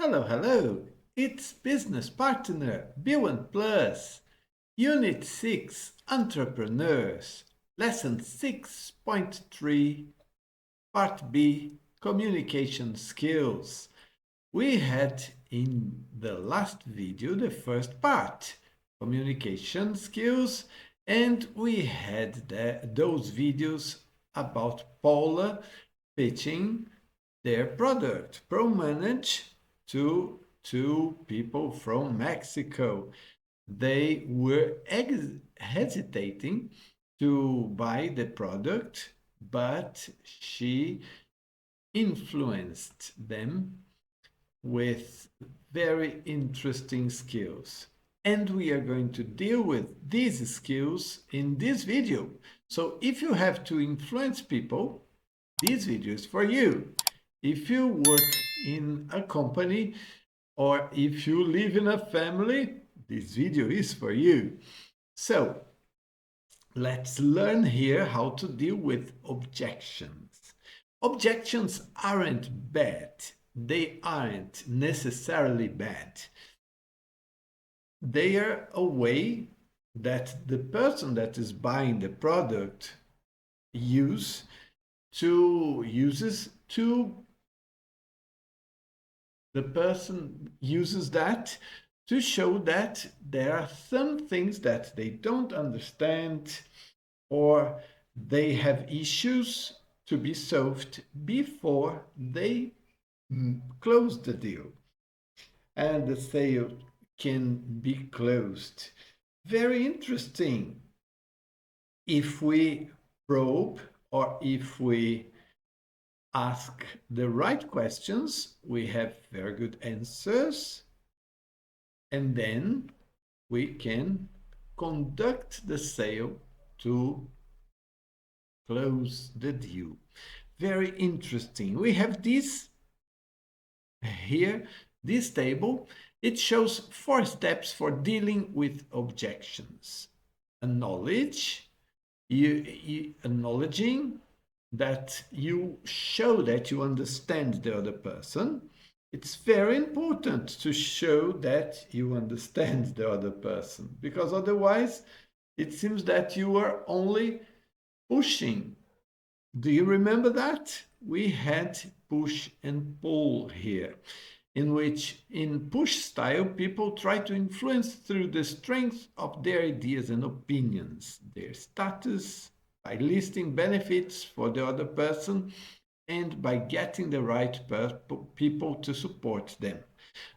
Hello, hello. It's Business Partner B1 Plus, Unit 6 Entrepreneurs, Lesson 6.3, Part B Communication Skills. We had in the last video the first part, communication skills, and we had those videos about Paula pitching their product, ProManage, to two people from Mexico. They were hesitating to buy the product, but she influenced them with very interesting skills. And we are going to deal with these skills in this video. So if you have to influence people, this video is for you. If you work in a company or if you live in a family, this video is for you. So let's learn here how to deal with objections. Objections aren't bad. They aren't necessarily bad. They are a way that the person that is buying the product uses to the person uses that to show that there are some things that they don't understand or they have issues to be solved before they close the deal and the sale can be closed. Very interesting. If we probe or if we ask the right questions, we have very good answers, and then we can conduct the sale to close the deal. Very interesting. We have this here, this table. It shows 4 steps for dealing with objections. Acknowledging that you show that you understand the other person. It's very important to show that you understand the other person, because otherwise it seems that you are only pushing. Do you remember that? We had push and pull here, in which in push style people try to influence through the strength of their ideas and opinions, their status, by listing benefits for the other person and by getting the right people to support them.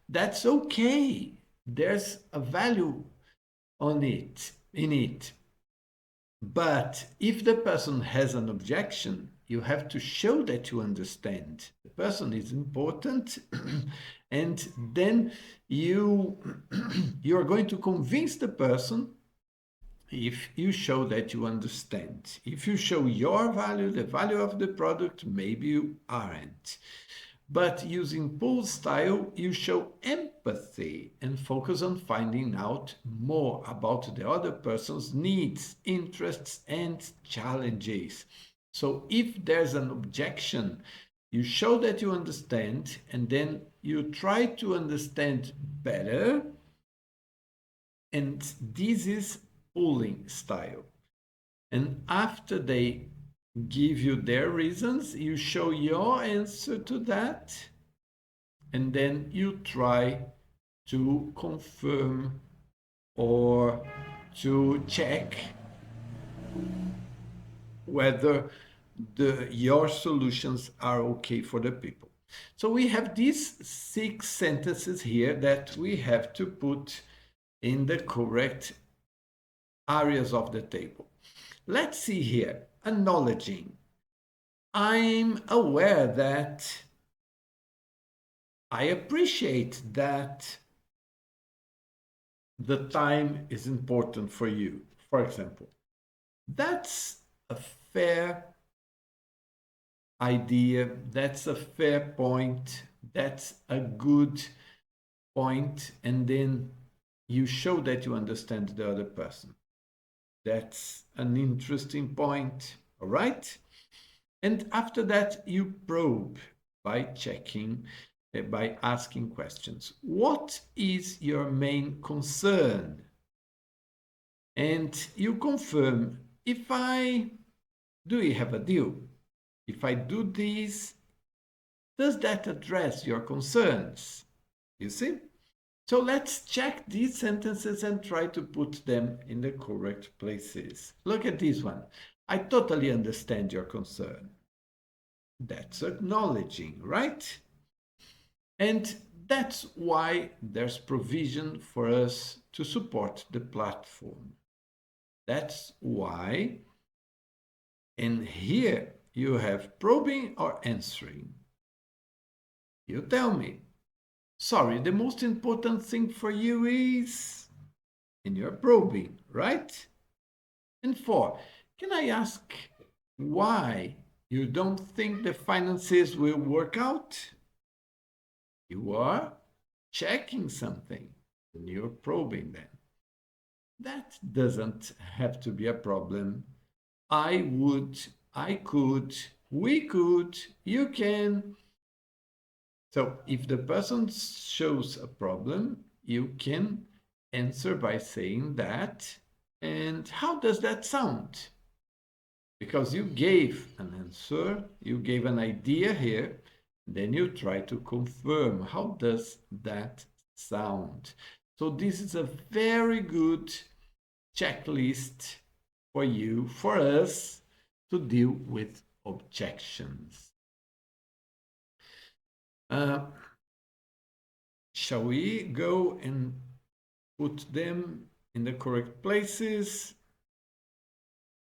That's okay. There's a value in it. But if the person has an objection, you have to show that you understand. The person is important, and then you are going to convince the person if you show that you understand. If you show your value, the value of the product, maybe you aren't. But using pull style, you show empathy and focus on finding out more about the other person's needs, interests, and challenges. So if there's an objection, you show that you understand, and then you try to understand better. And this is pulling style. And after they give you their reasons, you show your answer to that, and then you try to confirm or to check whether your solutions are okay for the people. So we have these 6 sentences here that we have to put in the correct areas of the table. Let's see here. Acknowledging. I'm aware that I appreciate that the time is important for you, for example. That's a fair idea. That's a fair point. That's a good point. And then you show that you understand the other person. That's an interesting point, all right? And after that, you probe by checking by asking questions. What is your main concern? And you confirm, do you have a deal? If I do this, does that address your concerns? You see? So let's check these sentences and try to put them in the correct places. Look at this one. I totally understand your concern. That's acknowledging, right? And that's why there's provision for us to support the platform. That's why, and here you have probing or answering. You tell me, sorry, the most important thing for you is, and you're probing, right? And 4, can I ask why you don't think the finances will work out? You are checking something and you're probing them. That doesn't have to be a problem. I would, I could, we could, you can. So if the person shows a problem, you can answer by saying that. And how does that sound? Because you gave an answer, you gave an idea here, then you try to confirm how does that sound. So this is a very good checklist for you, for us, to deal with objections. Shall we go and put them in the correct places?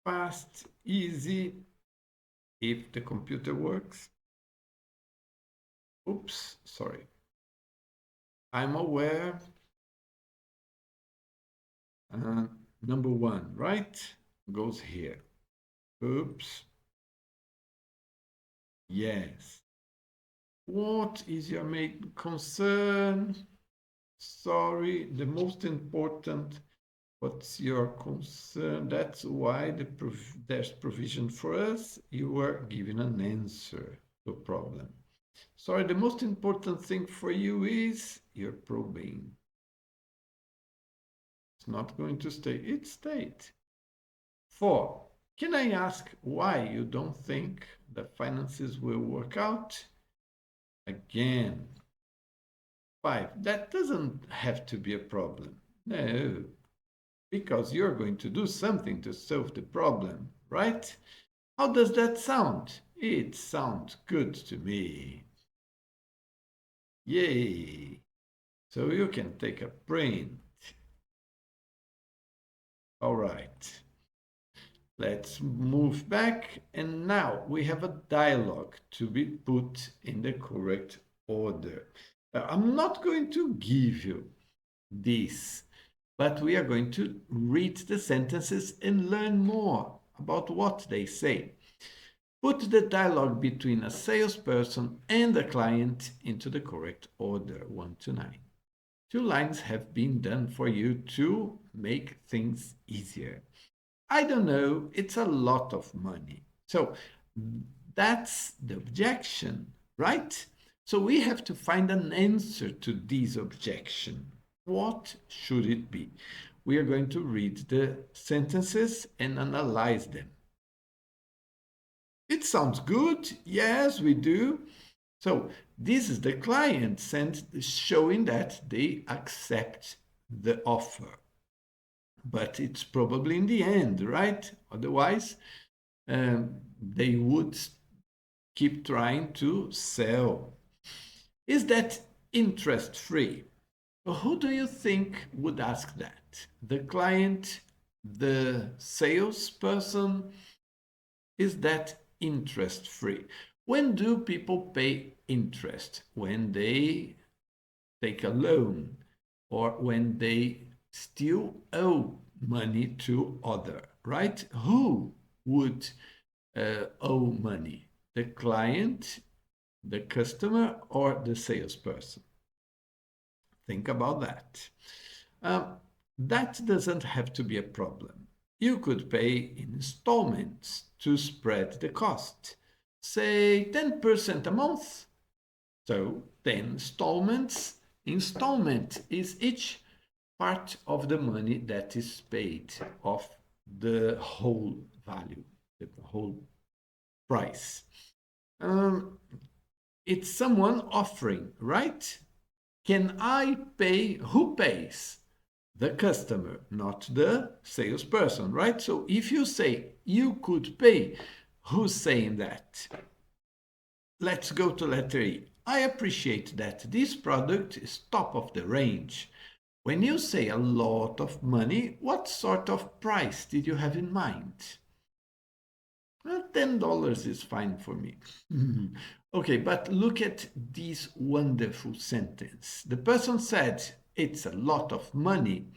Fast, easy, if the computer works. Oops, sorry. I'm aware. Number 1, right? Goes here. Oops. Yes. What is your main concern? Sorry, the most important. What's your concern? That's why there's provision for us. You were given an answer to a problem. Sorry, the most important thing for you is you're probing. It's not going to stay. It stayed. 4, can I ask why you don't think the finances will work out? Again. 5, that doesn't have to be a problem. No, because you're going to do something to solve the problem, right? How does that sound? It sounds good to me. Yay! So you can take a print. All right. Let's move back, and now we have a dialogue to be put in the correct order. I'm not going to give you this, but we are going to read the sentences and learn more about what they say. Put the dialogue between a salesperson and a client into the correct order, 1 to 9. 2 lines have been done for you to make things easier. I don't know, it's a lot of money. So that's the objection, right? So we have to find an answer to this objection. What should it be? We are going to read the sentences and analyze them. It sounds good. Yes, we do. So this is the client showing that they accept the offer. But it's probably in the end, right? Otherwise, they would keep trying to sell. Is that interest-free? Who do you think would ask that? The client, the salesperson? Is that interest-free? When do people pay interest? When they take a loan or when they still owe money to other, right? Who would owe money? The client, the customer, or the salesperson? Think about that. That doesn't have to be a problem. You could pay in installments to spread the cost. Say 10% a month. So 10 installments. Installment is each part of the money that is paid of the whole value, the whole price. It's someone offering, right? Can I pay? Who pays? The customer, not the salesperson, right? So if you say you could pay, who's saying that? Let's go to letter E. I appreciate that this product is top of the range. When you say a lot of money, what sort of price did you have in mind? Well, $10 is fine for me. Okay, but look at this wonderful sentence. The person said, it's a lot of money.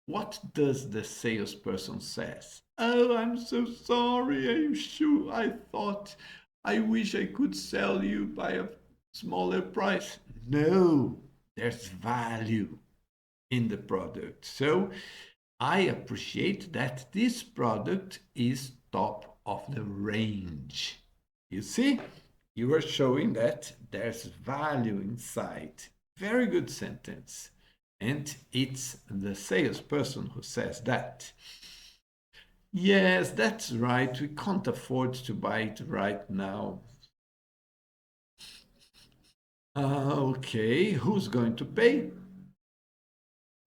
What does the salesperson says? Oh, I'm so sorry. Are you sure? I wish I could sell you by a smaller price. No, there's value in the product. So I appreciate that this product is top of the range. You see, you are showing that there's value inside. Very good sentence. And it's the salesperson who says that. Yes, that's right. We can't afford to buy it right now. Okay, who's going to pay?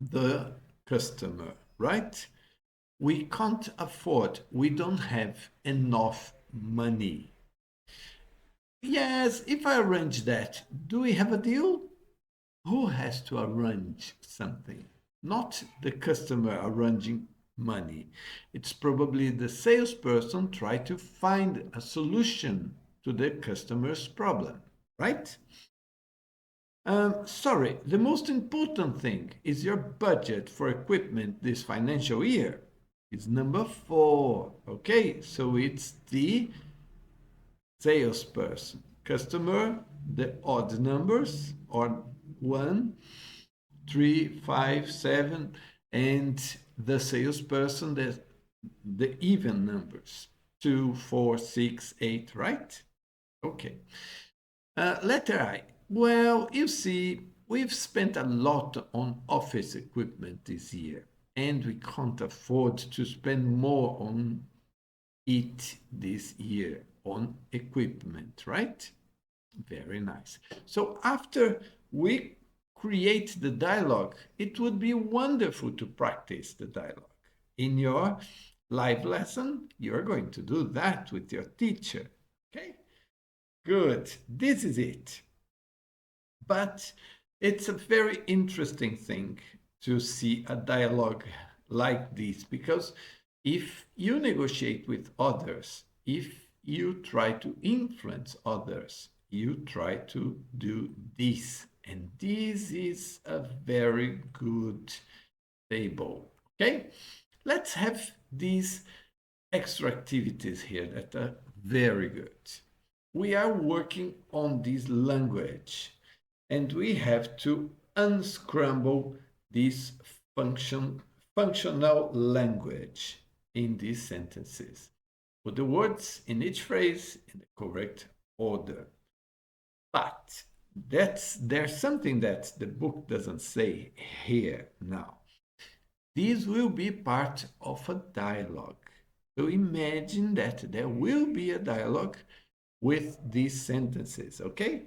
The customer, right? We can't afford, we don't have enough money. Yes, if I arrange that, do we have a deal? Who has to arrange something? Not the customer arranging money. It's probably the salesperson trying to find a solution to the customer's problem, right? Sorry, the most important thing is your budget for equipment this financial year. It's number 4. Okay, so it's the salesperson. Customer, the odd numbers, or 1, 3, 5, 7, and the salesperson, the even numbers, 2, 4, 6, 8, right? Okay. Letter I. Well, you see, we've spent a lot on office equipment this year, and we can't afford to spend more on it this year, on equipment, right? Very nice. So after we create the dialogue, it would be wonderful to practice the dialogue. In your live lesson, you're going to do that with your teacher. Okay? Good. This is it. But it's a very interesting thing to see a dialogue like this, because if you negotiate with others, if you try to influence others, you try to do this. And this is a very good table. Okay? Let's have these extra activities here that are very good. We are working on this language, and we have to unscramble this functional language in these sentences. Put the words in each phrase in the correct order. But there's something that the book doesn't say here now. This will be part of a dialogue. So imagine that there will be a dialogue with these sentences, okay?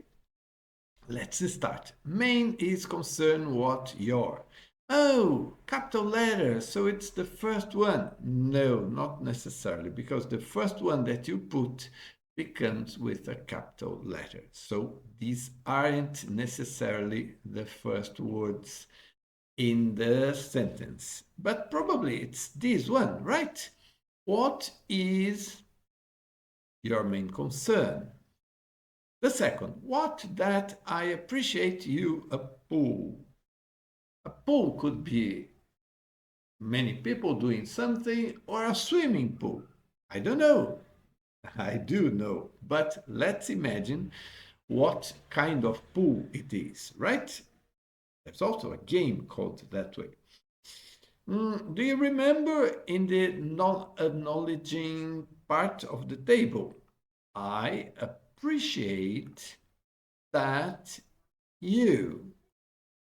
Let's start. Main is concerned what your. Oh, capital letters, so it's the first one. No, not necessarily, because the first one that you put becomes with a capital letter. So these aren't necessarily the first words in the sentence, but probably it's this one, right? What is your main concern? The second, what that I appreciate you a pool. A pool could be many people doing something, or a swimming pool. I don't know. I do know, but let's imagine what kind of pool it is, right? There's also a game called that way. Do you remember in the non-acknowledging part of the table? I appreciate that you.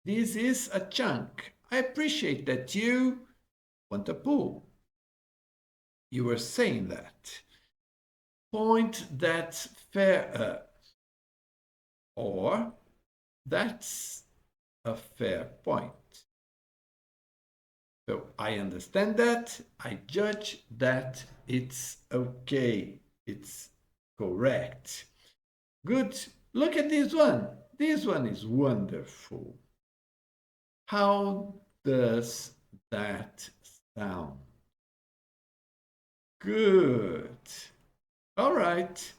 This is a chunk. I appreciate that you want a pool. You were saying that. Point that's fair. Or that's a fair point. So I understand that. I judge that it's okay. It's correct. Good. Look at this one. This one is wonderful. How does that sound? Good. All right.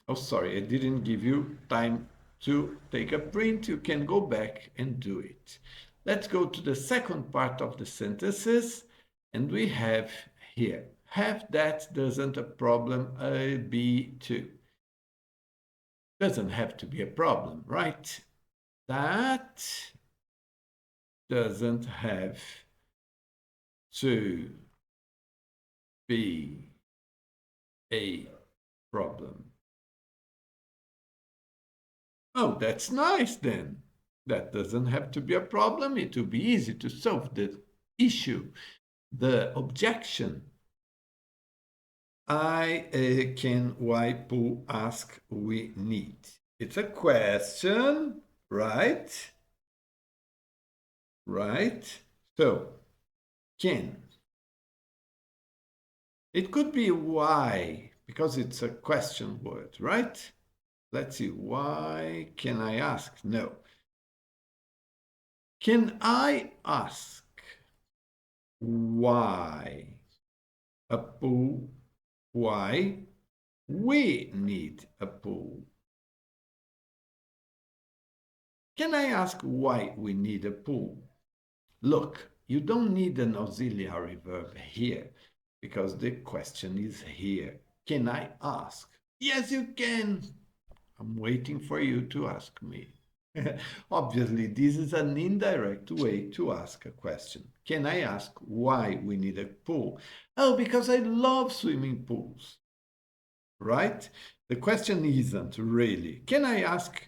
Oh, sorry, I didn't give you time to take a print. You can go back and do it. Let's go to the second part of the sentences. And we have here, have that doesn't a problem be too. Doesn't have to be a problem, right? That doesn't have to be a problem. Oh, that's nice then. That doesn't have to be a problem. It will be easy to solve the issue, the objection. I can why Pooh ask we need. It's a question, right? Right? So, can. It could be why, because it's a question word, right? Let's see, why can I ask? No. Can I ask why a pool? Why we need a pool? Can I ask why we need a pool? Look, you don't need an auxiliary verb here because the question is here. Can I ask? Yes, you can. I'm waiting for you to ask me. Obviously, this is an indirect way to ask a question. Can I ask why we need a pool? Oh, because I love swimming pools. Right? The question isn't really, can I ask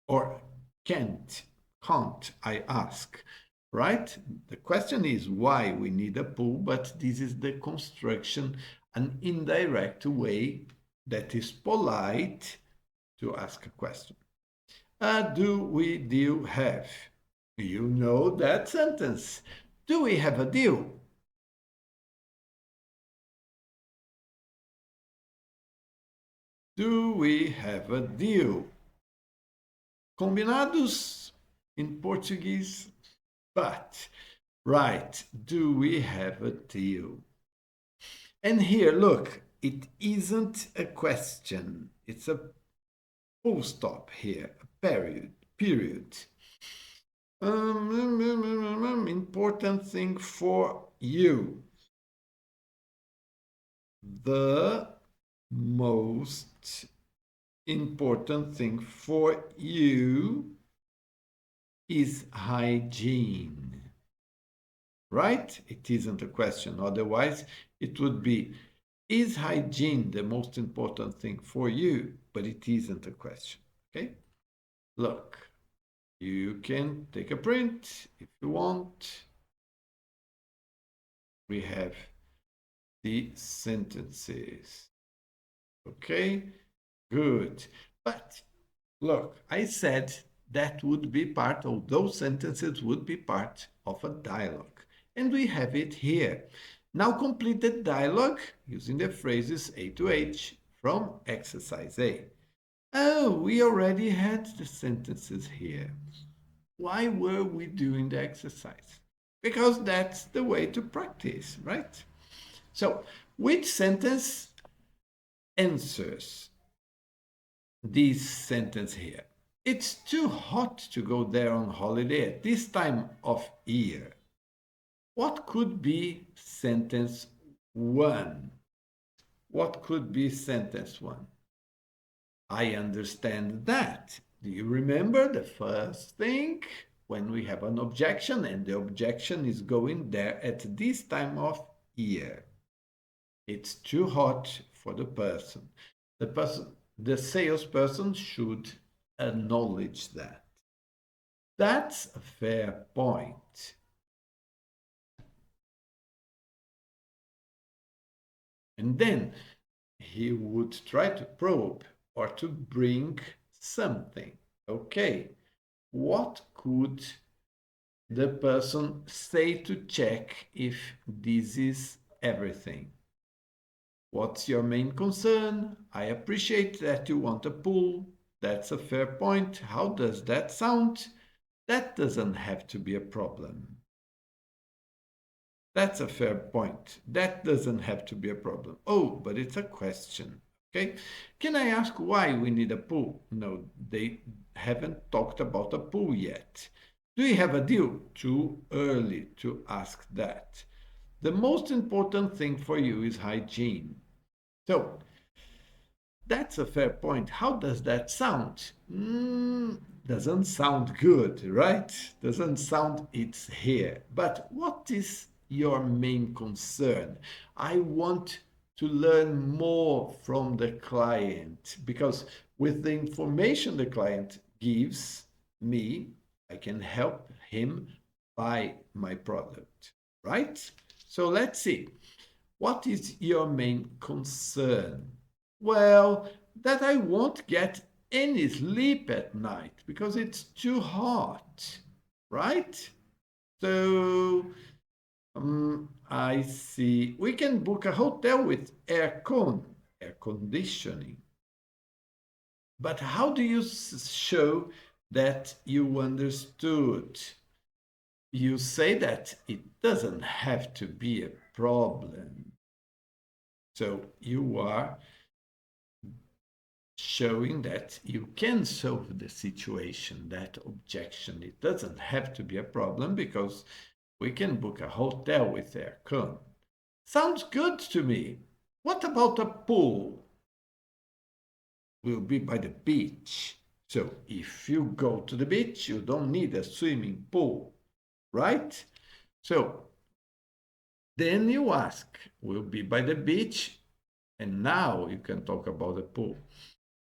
or can't I ask? Right? The question is why we need a pool, but this is the construction, an indirect way that is polite to ask a question. Do we deal have? You know that sentence. Do we have a deal? Do we have a deal? Combinados in Portuguese, but right, do we have a deal? And here, look, it isn't a question. It's a full stop here, a period. Important thing for you. The most important thing for you is hygiene. Right? It isn't a question. Otherwise, it would be, is hygiene the most important thing for you? But it isn't a question. Okay? Look, you can take a print if you want. We have the sentences. Okay? Good. But look, I said that would be part of those sentences would be part of a dialogue. And we have it here. Now complete the dialogue using the phrases A to H from exercise A. Oh, we already had the sentences here. Why were we doing the exercise? Because that's the way to practice, right? So, which sentence answers this sentence here? It's too hot to go there on holiday at this time of year. What could be sentence 1? What could be sentence 1? I understand that. Do you remember the first thing? When we have an objection and the objection is going there at this time of year. It's too hot for the person. The salesperson should acknowledge that. That's a fair point. And then he would try to probe or to bring something. Okay, what could the person say to check if this is everything? What's your main concern? I appreciate that you want a pool. That's a fair point. How does that sound? That doesn't have to be a problem. That's a fair point. That doesn't have to be a problem. Oh, but it's a question. Okay. Can I ask why we need a pool? No, they haven't talked about a pool yet. Do you have a deal? Too early to ask that. The most important thing for you is hygiene. So that's a fair point. How does that sound? Doesn't sound good, right? Doesn't sound it's here. But what is your main concern? I want to learn more from the client because with the information the client gives me, I can help him buy my product, right? So let's see. What is your main concern? Well, that I won't get any sleep at night because it's too hot, right? So, I see. We can book a hotel with air conditioning. But how do you show that you understood? You say that it doesn't have to be a problem. So you are showing that you can solve the situation, that objection. It doesn't have to be a problem because we can book a hotel with aircon. Sounds good to me. What about a pool? We'll be by the beach. So if you go to the beach, you don't need a swimming pool, right? So then you ask, we'll be by the beach, and now you can talk about the pool.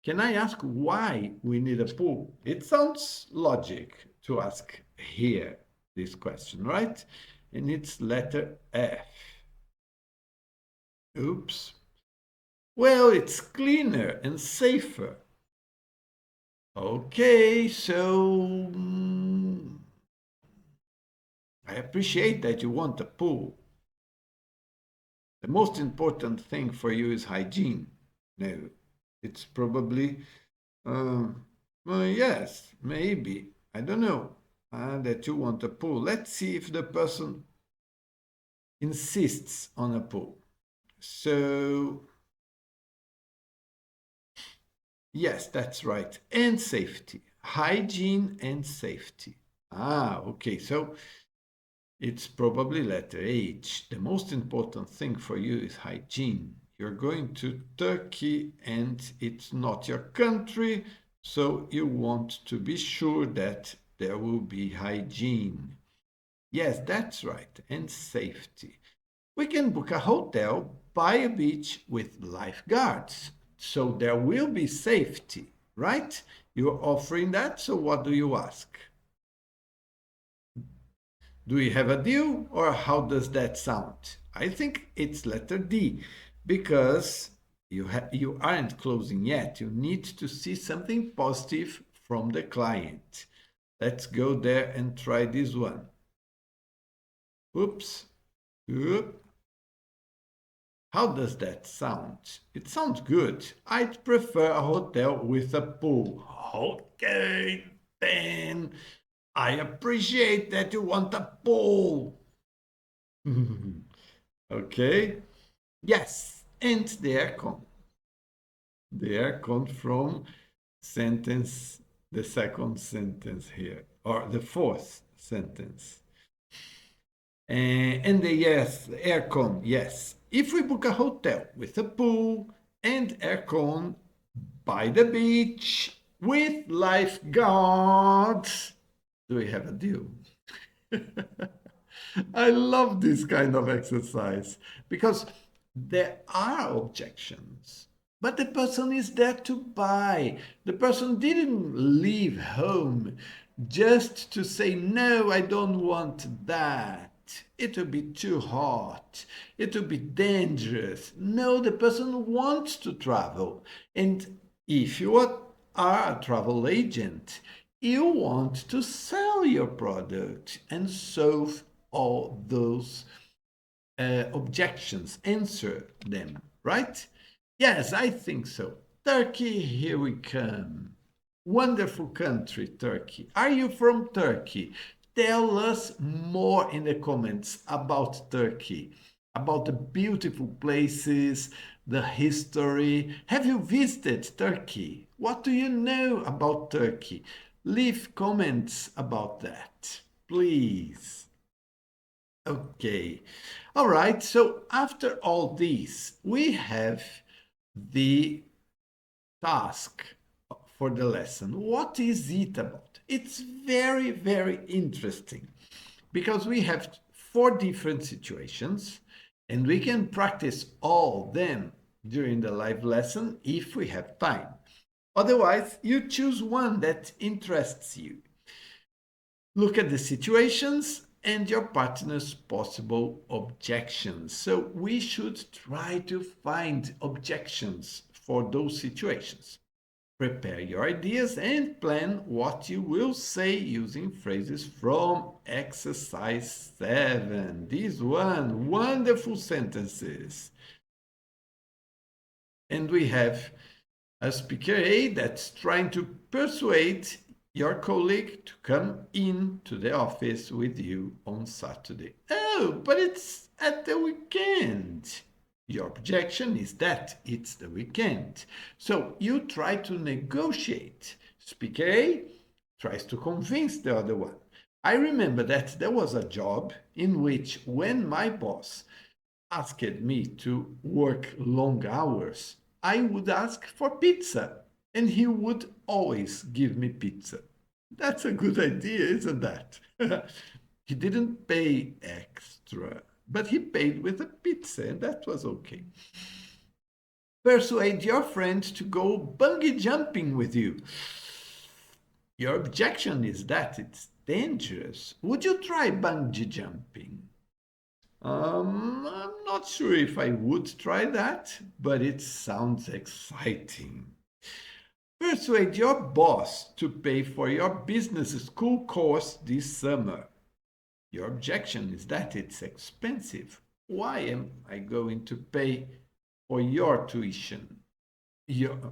Can I ask why we need a pool? It sounds logic to ask here this question, right? And it's letter F. Oops. Well, it's cleaner and safer. Okay, so I appreciate that you want a pool. The most important thing for you is hygiene. No, it's probably, well, yes, maybe. I don't know that you want a pool. Let's see if the person insists on a pool. So, yes, that's right. And safety. Hygiene and safety. Okay. So it's probably letter H. The most important thing for you is hygiene. You're going to Turkey and it's not your country, so you want to be sure that there will be hygiene. Yes, that's right. And safety. We can book a hotel by a beach with lifeguards, so there will be safety, right? You're offering that, so what do you ask? Do you have a deal or how does that sound? I think it's letter D because you aren't closing yet. You need to see something positive from the client. Let's go there and try this one. Oops. Oop. How does that sound? It sounds good. I'd prefer a hotel with a pool. Okay, then I appreciate that you want a pool. Okay. Yes, and the aircon. The aircon from sentence, the second sentence here, or the fourth sentence. And the yes, aircon, yes. If we book a hotel with a pool and aircon by the beach with lifeguards, do we have a deal? I love this kind of exercise because there are objections. But the person is there to buy. The person didn't leave home just to say, no, I don't want that. It will be too hot. It will be dangerous. No, the person wants to travel. And if you are a travel agent, you want to sell your product and solve all those objections, answer them, right? Yes, I think so. Turkey, here we come. Wonderful country, Turkey. Are you from Turkey? Tell us more in the comments about Turkey, about the beautiful places, the history. Have you visited Turkey? What do you know about Turkey? Leave comments about that, please. Okay. All right. So after all this, we have the task for the lesson. What is it about? It's very, very interesting because we have 4 different situations and we can practice all them during the live lesson if we have time. Otherwise, you choose one that interests you. Look at the situations and your partner's possible objections. So we should try to find objections for those situations. Prepare your ideas and plan what you will say using phrases from exercise 7. These wonderful sentences. And we have a speaker A that's trying to persuade your colleague to come in to the office with you on Saturday. Oh, but it's at the weekend. Your objection is that it's the weekend. So you try to negotiate. Speaker A tries to convince the other one. I remember that there was a job in which when my boss asked me to work long hours, I would ask for pizza and he would always give me pizza. That's a good idea, isn't that? He didn't pay extra, but he paid with a pizza, and that was okay. Persuade your friend to go bungee jumping with you. Your objection is that it's dangerous. Would you try bungee jumping? I'm not sure if I would try that, but it sounds exciting. Persuade your boss to pay for your business school course this summer. Your objection is that it's expensive. Why am I going to pay for your tuition?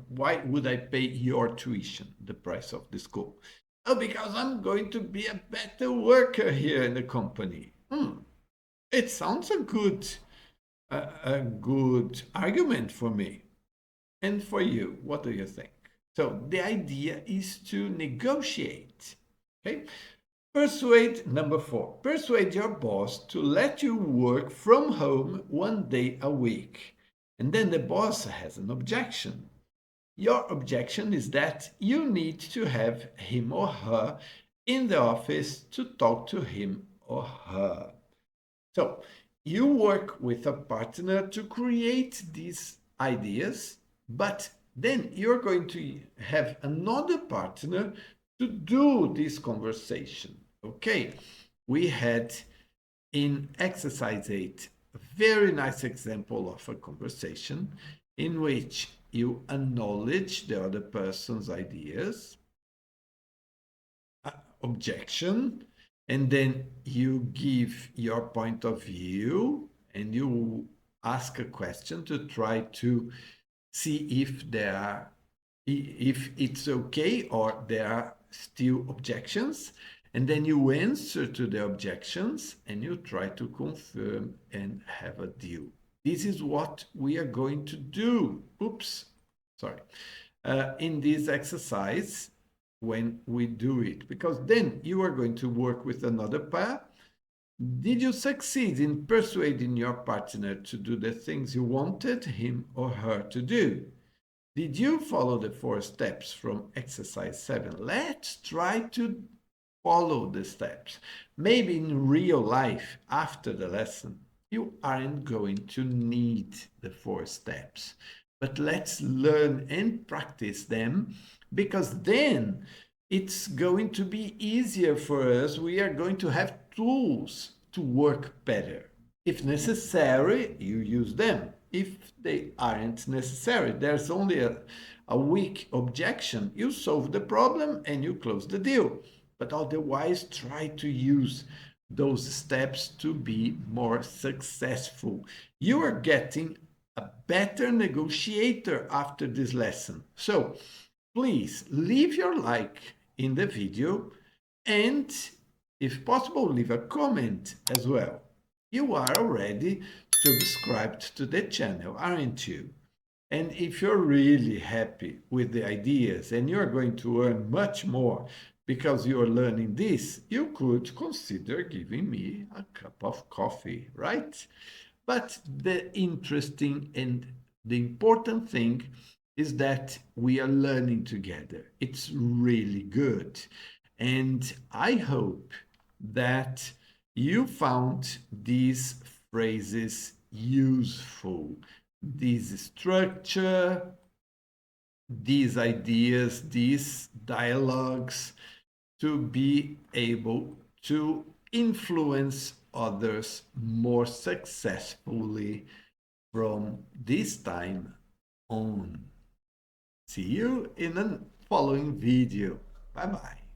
Why would I pay your tuition, the price of the school? Oh, because I'm going to be a better worker here in the company. It sounds a good argument for me. And for you, what do you think? So the idea is to negotiate. Okay. Number 4, persuade your boss to let you work from home 1 day a week. And then the boss has an objection. Your objection is that you need to have him or her in the office to talk to him or her. So you work with a partner to create these ideas, but then you're going to have another partner to do this conversation. Okay, we had in exercise 8 a very nice example of a conversation in which you acknowledge the other person's ideas, objection, and then you give your point of view and you ask a question to try to see if it's okay or there are still objections, and then you answer to the objections and you try to confirm and have a deal. This is what we are going to do. In this exercise when we do it, because then you are going to work with another pair. Did you succeed in persuading your partner to do the things you wanted him or her to do? Did you follow the 4 steps from exercise 7? Let's try to follow the steps. Maybe in real life, after the lesson, you aren't going to need the 4 steps. but let's learn and practice them, because then it's going to be easier for us. We are going to have tools to work better. If necessary, you use them. If they aren't necessary, there's only a weak objection, you solve the problem and you close the deal. But otherwise, try to use those steps to be more successful. You are getting a better negotiator after this lesson. So please leave your like in the video and, if possible, leave a comment as well. You are already subscribed to the channel, aren't you? And if you're really happy with the ideas and you're going to earn much more because you're learning this, you could consider giving me a cup of coffee, right? But the interesting and the important thing is that we are learning together. It's really good. And I hope that you found these phrases useful, this structure, these ideas, these dialogues, to be able to influence others more successfully from this time on. See you in the following video. Bye bye.